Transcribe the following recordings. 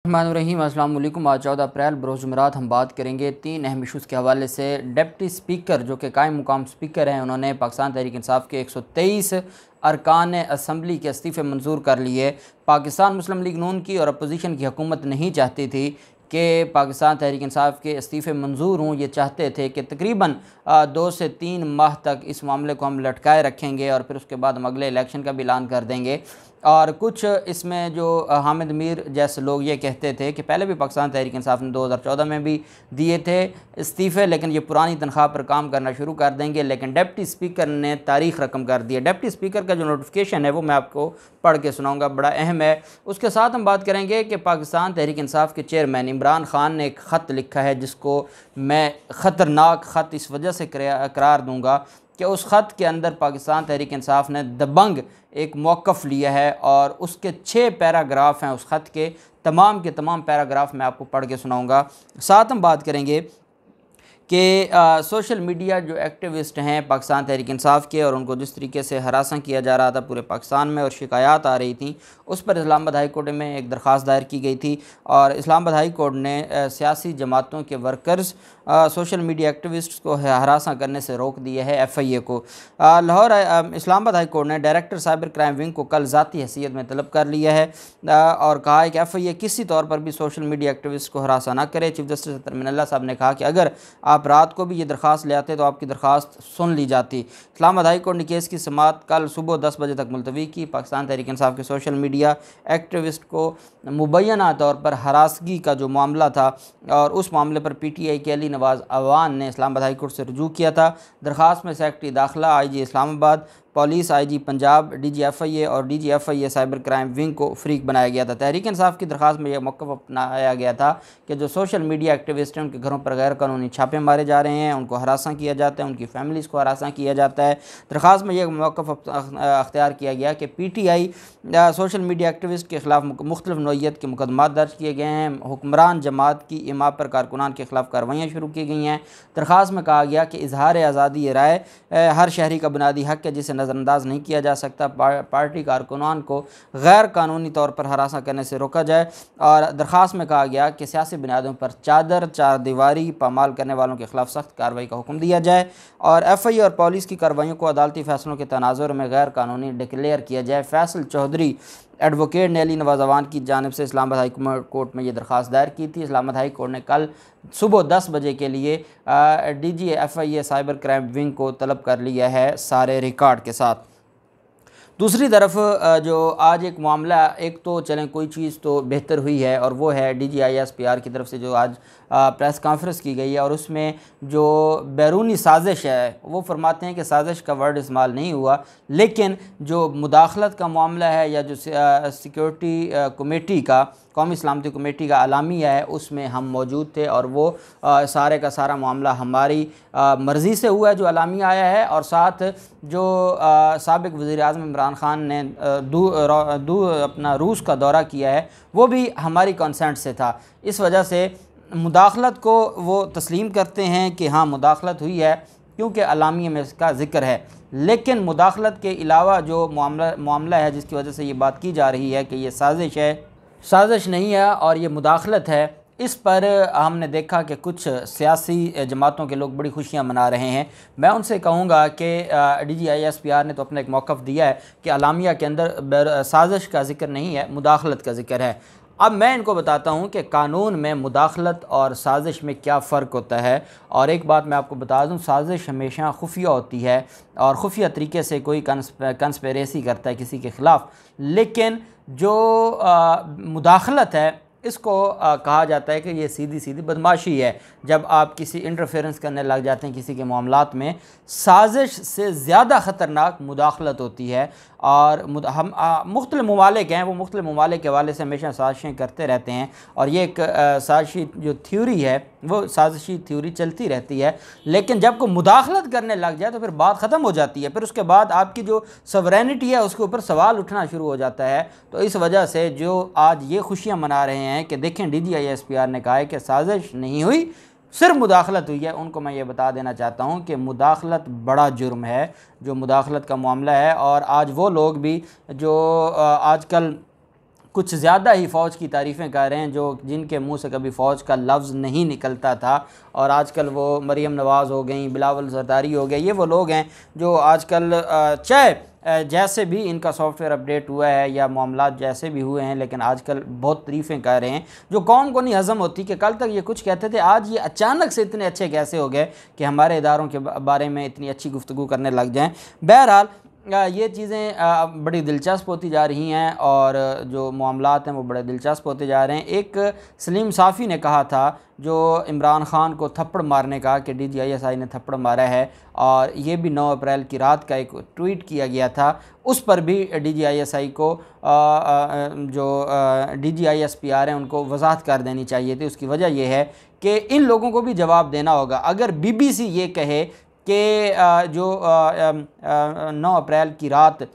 रहीम अस्सलाम वालेकुम। आज 14 अप्रैल बरोज़ जुमेरात हम बात करेंगे 3 अहम इशूज़ के हवाले से। डिप्टी स्पीकर जो कि कायम मुकाम स्पीकर हैं, उन्होंने पाकिस्तान तहरीक इंसाफ के 123 अरकान असम्बली के इस्तीफ़े मंजूर कर लिए। पाकिस्तान मुस्लिम लीग नून की और अपोजिशन की हुकूमत नहीं चाहती थी कि पाकिस्तान तहरीक इंसाफ के इस्तीफ़े मंजूर हों। ये चाहते थे कि तकरीबन 2 से 3 माह तक इस मामले को हम लटकाए रखेंगे और फिर उसके बाद हम अगले इलेक्शन का भी ऐलान कर देंगे। और कुछ इसमें जो हामिद मीर जैसे लोग ये कहते थे कि पहले भी पाकिस्तान तहरीक इंसाफ ने 2014 में भी दिए थे इस्तीफ़े, लेकिन ये पुरानी तनख्वाह पर काम करना शुरू कर देंगे। लेकिन डिप्टी स्पीकर ने तारीख़ रकम कर दी है। डिप्टी स्पीकर का जो नोटिफिकेशन है वो मैं आपको पढ़ के सुनाऊँगा, बड़ा अहम है। उसके साथ हम बात करेंगे कि पाकिस्तान तहरीक इंसाफ के चेयरमैन इमरान ख़ान ने एक ख़त लिखा है जिसको मैं ख़तरनाक ख़त इस वजह से करार दूँगा कि उस ख़त के अंदर पाकिस्तान तहरीक इंसाफ ने दबंग एक मौक़िफ़ लिया है और उसके 6 पैराग्राफ हैं। उस ख़त के तमाम पैराग्राफ मैं आपको पढ़ के सुनाऊँगा। साथ हम बात करेंगे कि सोशल मीडिया जो एक्टिविस्ट हैं पाकिस्तान तहरीक इंसाफ के, और उनको जिस तरीके से हरासा किया जा रहा था पूरे पाकिस्तान में और शिकायत आ रही थी, उस पर इस्लामाबाद हाई कोर्ट में एक दरख्वास्त दायर की गई थी और इस्लामाबाद हाई कोर्ट ने सियासी जमातों के वर्कर्स सोशल मीडिया एक्टिविस्ट्स को हरासा करने से रोक दिया है। FIA को लाहौर इस्लामाबाद हाई कोर्ट ने डायरेक्टर साइबर क्राइम विंग को कल ज़ाती हैसियत में तलब कर लिया है और कहा है कि FIA किसी तौर पर भी सोशल मीडिया एक्टिविस्ट को हरासा ना करे। चीफ जस्टिस अतहर मिनल्ला साहब ने कहा कि अगर आप रात को भी ये दरख्वास्त ले आते तो आपकी दरख्वास्त सुन ली जाती। इस्लामाबाद हाई कोर्ट ने केस की समाअत कल सुबह 10 बजे तक मुलतवी की। पाकिस्तान तहरीक इंसाफ के सोशल मीडिया एक्टिविस्ट को मुबैना तौर पर हरासगी का जो मामला था और उस मामले पर PTI के अली नवाज़ अवान ने इस्लामाबाद हाई कोर्ट से रुजू किया था। दरख्वास्त में सेक्रेटरी दाखिला, IG Islamabad, police, IG Punjab, DG FIA और DG FIA cyber crime wing को फ़रीक बनाया गया था। तहरीक इंसाफ की दरख्वास्त में यह मौक़िफ़ अपनाया गया था कि जो सोशल मीडिया एक्टिविस्ट हैं उनके घरों पर गैर कानूनी छापे मारे जा रहे हैं, उनको हरासा किया जाता है, उनकी फैमिलीज़ को हरासा किया जाता है। दरख्वास्त में यह मौक़िफ़ अख्तियार किया गया कि PTI सोशल मीडिया एक्टिविस्ट के ख़िलाफ़ मुख्तलिफ़ नौइयत के मुकदमात दर्ज किए गए हैं। हुक्मरान जमात की इमा पर कारकुनान के ख़िलाफ़ कार्रवाइयाँ शुरू की गई हैं। दरख्वास्त में कहा गया कि इजहार आज़ादी राय हर शहरी का बुनियादी हक़ है जिसे नज़रअंदाज नहीं किया जा सकता। पार्टी कारकुनान को गैर कानूनी तौर पर हरासा करने से रोका जाए। और दरख्वास्त में कहा गया कि सियासी बुनियादों पर चार दीवारी पामाल करने वालों के ख़िलाफ़ सख्त कार्रवाई का हुक्म दिया जाए और FIA और पुलिस की कार्रवाइयों को अदालती फ़ैसलों के तनाज़ुर में गैर कानूनी डिक्लेयर किया जाए। फैसल चौधरी एडवोकेट ने अली नवाज़ अवान की जानिब से इस्लामाबाद हाई कोर्ट में ये दरख्वास्त दायर की थी। इस्लामाबाद हाई कोर्ट ने कल सुबह 10 बजे के लिए DG FIA cyber crime wing को तलब कर लिया है सारे रिकॉर्ड के साथ। दूसरी तरफ जो आज एक मामला, एक तो चलें कोई चीज़ तो बेहतर हुई है और वो है DG ISPR की तरफ से जो आज प्रेस कॉन्फ्रेंस की गई है और उसमें जो बैरूनी साजिश है वो फरमाते हैं कि साजिश का वर्ड इस्तेमाल नहीं हुआ, लेकिन जो मुदाखलत का मामला है या जो सिक्योरिटी कमेटी का, कौमी सलामती कमेटी का अलामिया है, उसमें हम मौजूद थे और वो सारे का सारा मामला हमारी मर्ज़ी से हुआ है जो अलामिया आया है। और साथ जो साबिक़ वज़ीर-ए-आज़म इमरान ख़ान ने अपना रूस का दौरा किया है वो भी हमारी कंसेंट से था। इस वजह से मुदाखलत को वो तस्लीम करते हैं कि हाँ मुदाखलत हुई है क्योंकि अलामिया में इसका ज़िक्र है, लेकिन मुदाखलत के अलावा जो मामला है जिसकी वजह से ये बात की जा रही है कि ये साजिश है, साजिश नहीं है और ये मुदाखलत है, इस पर हमने देखा कि कुछ सियासी जमातों के लोग बड़ी खुशियां मना रहे हैं। मैं उनसे कहूँगा कि DG ISPR ने तो अपना एक मौक़िफ़ दिया है कि अलामिया के अंदर साजिश का ज़िक्र नहीं है, मुदाखलत का ज़िक्र है। अब मैं इनको बताता हूँ कि कानून में मुदाखलत और साजिश में क्या फ़र्क होता है। और एक बात मैं आपको बता दूँ, साजिश हमेशा खुफिया होती है और खुफिया तरीके से कोई कंस्पिरेसी करता है किसी के ख़िलाफ़, लेकिन जो मुदाखलत है इसको कहा जाता है कि ये सीधी सीधी बदमाशी है। जब आप किसी इंटरफेरेंस करने लग जाते हैं किसी के मामलात में, साजिश से ज़्यादा ख़तरनाक मुदाखलत होती है। और हम मुख्तलिफ़ ममालिक हैं, वो मुख्तलिफ़ ममालिक के हवाले से हमेशा साजिशें करते रहते हैं और ये एक साजिशी जो थ्योरी है वो साजिशी थ्योरी चलती रहती है, लेकिन जब कोई मुदाखलत करने लग जाए तो फिर बात ख़त्म हो जाती है। फिर उसके बाद आपकी जो सवरेनिटी है उसके ऊपर सवाल उठना शुरू हो जाता है। तो इस वजह से जो आज ये खुशियाँ मना रहे हैं कि देखें DG ISPR ने कहा है कि साजिश नहीं हुई, सिर्फ मुदाखलत हुई है, उनको मैं ये बता देना चाहता हूँ कि मुदाखलत बड़ा जुर्म है जो मुदाखलत का मामला है। और आज वो लोग भी जो आजकल कुछ ज़्यादा ही फ़ौज की तारीफ़ें कर रहे हैं, जो जिनके मुंह से कभी फ़ौज का लफ्ज़ नहीं निकलता था। और आजकल वो मरीम नवाज़ हो गई, बिलावल जरदारी हो गए, ये वो लोग हैं जो आजकल चाहे जैसे भी इनका सॉफ्टवेयर अपडेट हुआ है या मामलात जैसे भी हुए हैं, लेकिन आजकल बहुत तारीफ़ें कर रहे हैं जो कौम को नहीं हज़म होती कि कल तक ये कुछ कहते थे, आज ये अचानक से इतने अच्छे कैसे हो गए कि हमारे इदारों के बारे में इतनी अच्छी गुफ्तगू करने लग जाएँ। बहरहाल ये चीज़ें बड़ी दिलचस्प होती जा रही हैं और जो मामलात हैं वो बड़े दिलचस्प होते जा रहे हैं। एक सलीम साफ़ी ने कहा था, जो इमरान ख़ान को थप्पड़ मारने का, कि DGISI ने थप्पड़ मारा है, और ये भी 9 अप्रैल की रात का एक ट्वीट किया गया था। उस पर भी DGISI को जो DGISPR हैं उनको वजाहत कर देनी चाहिए थी। उसकी वजह यह है कि इन लोगों को भी जवाब देना होगा। अगर BBC ये कहे कि जो 9 अप्रैल की रात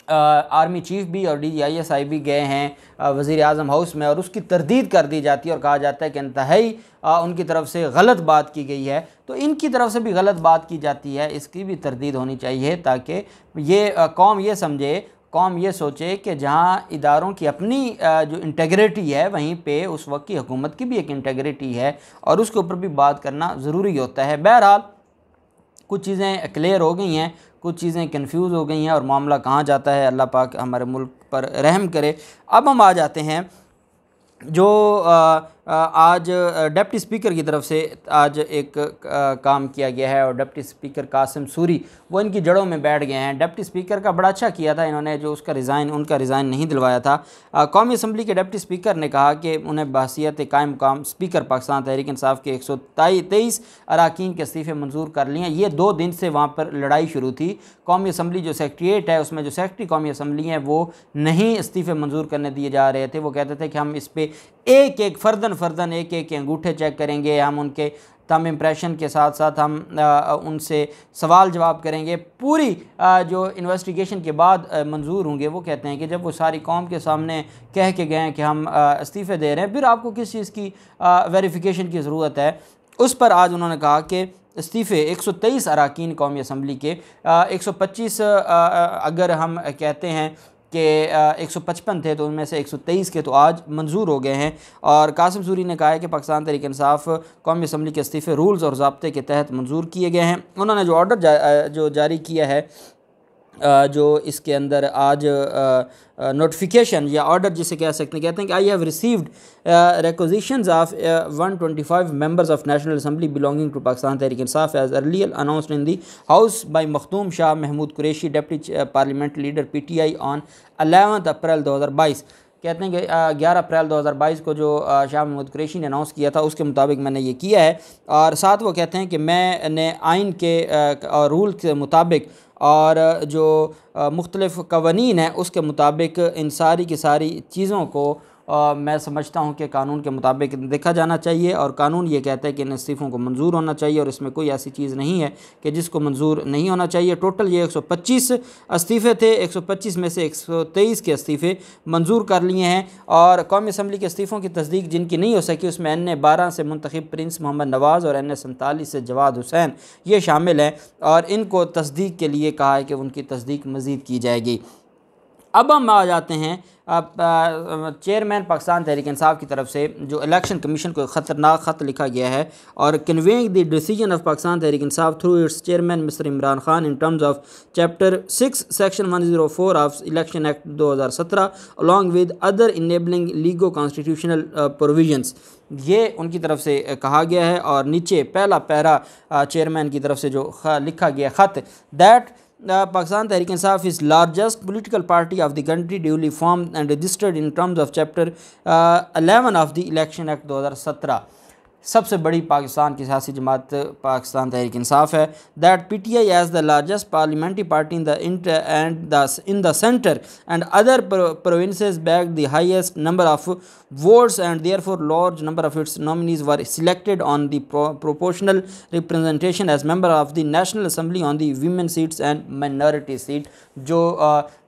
आर्मी चीफ भी और DGISI भी गए हैं वज़ीर आज़म हाउस में, और उसकी तरदीद कर दी जाती है और कहा जाता है कि इंतहाई उनकी तरफ से गलत बात की गई है, तो इनकी तरफ से भी गलत बात की जाती है, इसकी भी तरदीद होनी चाहिए, ताकि ये कौम ये समझे, कौम ये सोचे कि जहाँ इदारों की अपनी जो इंटेग्रिटी है, वहीं पे उस वक्त की हुकूमत की भी एक इंटेग्रिटी है और उसके ऊपर भी बात करना ज़रूरी होता है। बहरहाल कुछ चीज़ें क्लियर हो गई हैं, कुछ चीज़ें कंफ्यूज हो गई हैं और मामला कहाँ जाता है, अल्लाह पाक हमारे मुल्क पर रहम करे। अब हम आ जाते हैं जो आज डिप्टी स्पीकर की तरफ से आज एक काम किया गया है, और डिप्टी स्पीकर कासिम सूरी वो इनकी जड़ों में बैठ गए हैं। डिप्टी स्पीकर का बड़ा अच्छा किया था इन्होंने, जो उनका रिज़ाइन नहीं दिलवाया था। कौमी असम्बली के डिप्टी स्पीकर ने कहा कि उन्हें बहसीत कायम मुकाम स्पीकर पाकिस्तान तहरीक इंसाफ के 123 अरकान के इस्तीफ़े मंजूर कर लिए हैं। ये 2 दिन से वहाँ पर लड़ाई शुरू थी। कौमी असम्बली जो सेक्रेटरीट है, उसमें जो सेक्रेटरी कौमी असम्बली हैं वो नहीं इस्तीफ़े मंजूर करने दिए जा रहे थे। वो कहते थे कि हम इस पर एक एक फ़र्दन एक एक अंगूठे चेक करेंगे, हम उनके थंब इम्प्रेशन के साथ साथ हम उनसे सवाल जवाब करेंगे, पूरी जो इन्वेस्टिगेशन के बाद मंजूर होंगे। वो कहते हैं कि जब वो सारी कौम के सामने कह के गए कि हम इस्तीफ़े दे रहे हैं, फिर आपको किस चीज़ की वेरिफिकेशन की ज़रूरत है। उस पर आज उन्होंने कहा कि इस्तीफ़े 123 अरकान कौमी असम्बली के 125 अगर हम कहते हैं कि 155 थे, तो उनमें से 123 के तो आज मंजूर हो गए हैं। और कासिम सूरी ने कहा है कि पाकिस्तान तहरीक इंसाफ कौमी असम्बली के इस्तीफ़े रूल्स और ज़ाब्ते के तहत मंजूर किए गए हैं। उन्होंने जो ऑर्डर जो जारी किया है, जो इसके अंदर आज नोटिफिकेशन या ऑर्डर जिसे कह सकते हैं, कहते हैं कि I have received requisitions of 125 members of national assembly belonging to Pakistan Tehreek Insaf as earlier announced in the house by Makhdoom Shah Mahmood Qureshi deputy parliament leader PTI on 11 April 2022। कहते हैं कि 11 अप्रैल 2022 को जो शाह महमूद कुरैशी ने अनाउंस किया था, उसके मुताबिक मैंने ये किया है। और साथ वो कहते हैं कि मैंने आइन के रूल के मुताबिक और जो मुख्तलिफ़ कवानीन हैं उसके मुताबिक इन सारी की सारी चीज़ों को मैं समझता हूँ कि कानून के मुताबिक देखा जाना चाहिए, और कानून ये कहता है कि इन इस्तीफ़ों को मंजूर होना चाहिए, और इसमें कोई ऐसी चीज़ नहीं है कि जिसको मंजूर नहीं होना चाहिए। टोटल ये 125 इस्तीफ़े थे, 125 में से 123 के इस्तीफ़े मंजूर कर लिए हैं। और कौमी असम्बली के इस्तीफ़ों की तस्दीक जिनकी नहीं हो सकी, उसमें NA-12 से मुंतखब प्रिंस मोहम्मद नवाज़ और NA-47 से जवाद हुसैन ये शामिल हैं, और इनको तस्दीक के लिए कहा है कि उनकी तस्दीक मज़ीद की जाएगी। अब हम आ जाते हैं चेयरमैन पाकिस्तान तहरीक इंसाफ की तरफ से जो इलेक्शन कमीशन को ख़तरनाक ख़त लिखा गया है, और conveying the decision of Pakistan Tehreek Insaf through it's chairman mister Imran Khan in terms of chapter 6 section 104 of election act 2017 along with other enabling LIGO constitutional provisions. ये उनकी तरफ से कहा गया है। और नीचे पहला पैरा चेयरमैन की तरफ से जो लिखा गया ख़त, that Pakistan Tehreek Insaf is largest political party of the country duly formed and registered in terms of chapter 11 of the Election Act 2017। सबसे बड़ी पाकिस्तान की सियासी जमात पाकिस्तान तहरीक इंसाफ है। That PTI as the largest parliamentary party in the centre and other provinces back the highest number of votes and therefore large number of its nominees were selected on the proportional representation as member of the National Assembly on the women seats and minority seat। जो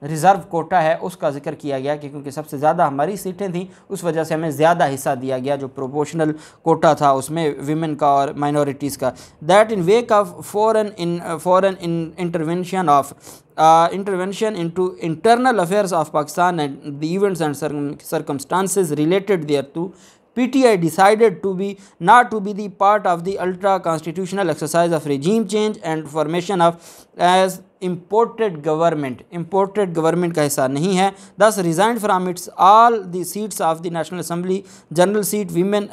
reserve Kota है उसका जिक्र किया गया कि क्योंकि सबसे ज़्यादा हमारी सीटें थी, उस वजह से हमें ज़्यादा हिस्सा दिया गया। जो प्रोपोर्शनल कोटा था उसमें विमेन का और माइनॉरिटीज़ का। That in wake of foreign intervention into internal affairs of Pakistan and the events and circumstances related thereto, PTI decided not to be the part of the ultra constitutional exercise of regime change and formation of as imported government का हिस्सा नहीं है। thus resigned from its all the seats of the National Assembly, general seat, women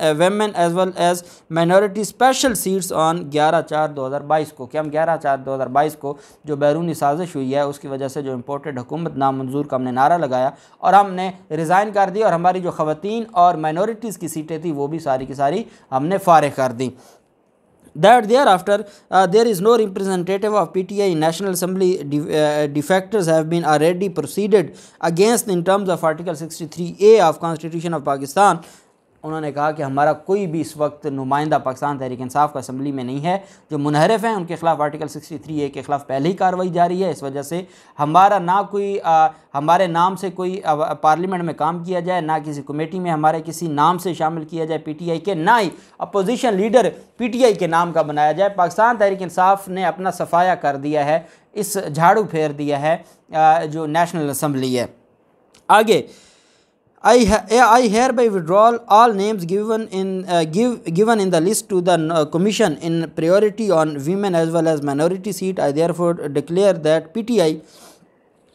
as well as minority special seats on 11/4/2022 को, कि हम 11/4/2022 को जो बैरूनी साजिश हुई है उसकी वजह से जो इम्पोर्टेड हुकूमत नामंजूर का हमने नारा लगाया और हमने रिज़ाइन कर दी और हमारी जो ख़वातीन और माइनॉरिटीज़ की सीटें थी वो भी सारी की सारी हमने फारिग कर दी। That thereafter there is no representative of PTI in National Assembly. Defectors have been already proceeded against in terms of Article 63A of Constitution of Pakistan. उन्होंने कहा कि हमारा कोई भी इस वक्त नुमाइंदा पाकिस्तान तहरीक इंसाफ का असम्बली में नहीं है। जो मुनहरफ हैं उनके खिलाफ आर्टिकल 63A के ख़िलाफ़ पहले ही कार्रवाई जारी है। इस वजह से हमारा ना कोई हमारे नाम से कोई पार्लियामेंट में काम किया जाए, ना किसी कमेटी में हमारे किसी नाम से शामिल किया जाए PTI के, ना ही अपोजिशन लीडर PTI के नाम का बनाया जाए। पाकिस्तान तहरीक इंसाफ ने अपना सफाया कर दिया है, इस झाड़ू फेर दिया है जो नेशनल असम्बली है। आगे I hereby withdraw all names given in the list to the commission in priority on women as well as minority seat. I therefore declare that PTI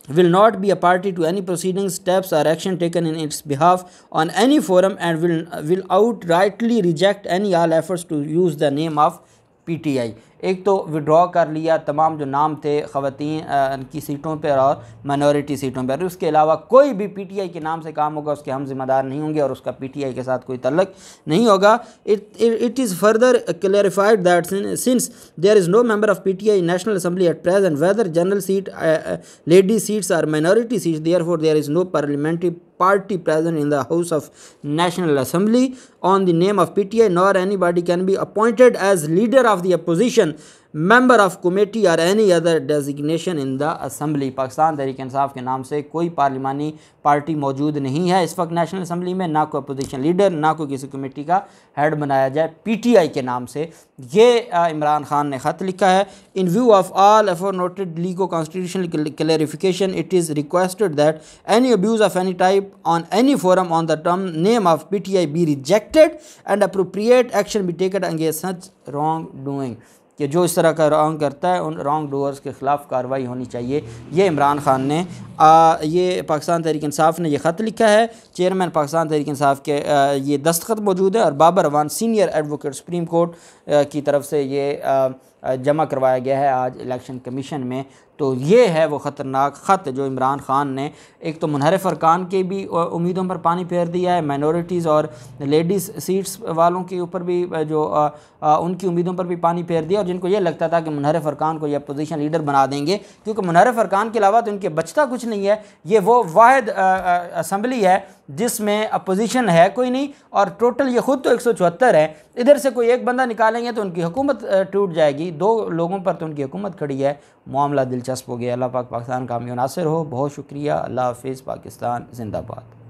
will not be a party to any proceedings, steps or action taken in its behalf on any forum and will outrightly reject any all efforts to use the name of PTI। एक तो withdraw कर लिया तमाम जो नाम थे ख़वातीन की सीटों पर और माइनॉरिटी सीटों पर, उसके अलावा कोई भी PTI के नाम से काम होगा उसके हम ज़िम्मेदार नहीं होंगे और उसका PTI के साथ कोई तल्लक नहीं होगा। It is further clarified that since there is no member of PTI in National Assembly at present, whether general seat, lady seats or minority seats, therefore there is no parliamentary party present in the House of National Assembly on the name of PTI, nor anybody can be appointed as leader of the opposition, member of committee or any other designation in the assembly। Pakistan Tehreek इंसाफ के नाम से कोई पार्लिमानी party मौजूद नहीं है इस वक्त national assembly में, ना कोई अपोजिशन लीडर, ना कोई किसी कमेटी का हेड बनाया जाए PTI के नाम से। ये इमरान खान ने ख़त लिखा है। In view of all aforenoted legal constitutional clarification, it is requested that any abuse of any type on any forum on the term name of PTI be rejected and appropriate action be taken against such wrongdoing, कि जो इस तरह का wrong करता है उन wrong doors के ख़िलाफ़ कार्रवाई होनी चाहिए। ये इमरान खान ने ये पाकिस्तान तहरीक इंसाफ ने ये ख़त लिखा है। चेयरमैन पाकिस्तान तहरीक इंसाफ के ये दस्तखत मौजूद है और Babar Awan senior advocate Supreme Court की तरफ से ये जमा करवाया गया है आज इलेक्शन कमीशन में। तो ये है वो ख़तरनाक ख़त जो इमरान खान ने एक तो मुनहरफ अरकान के भी उम्मीदों पर पानी फेर दिया है, माइनॉरिटीज़ और लेडीज़ सीट्स वालों के ऊपर भी जो उनकी उम्मीदों पर भी पानी फेर दिया, और जिनको ये लगता था कि मुनहरफ अरकान को ये अपोजिशन लीडर बना देंगे क्योंकि मुनहरफ अरकान के अलावा तो इनके बचता कुछ नहीं है। ये वो वाहिद असम्बली है जिसमें अपोजिशन है कोई नहीं, और टोटल ये ख़ुद तो 174 है, इधर से कोई एक बंदा निकालेंगे तो उनकी हुकूमत टूट जाएगी। 2 लोगों पर तो उनकी हुकूमत खड़ी है। मामला दिलचस्प हो गया। अल्लाह पाक पाकिस्तान का हामी नासिर हो। बहुत शुक्रिया। अल्लाह हाफ़िज़। पाकिस्तान जिंदाबाद।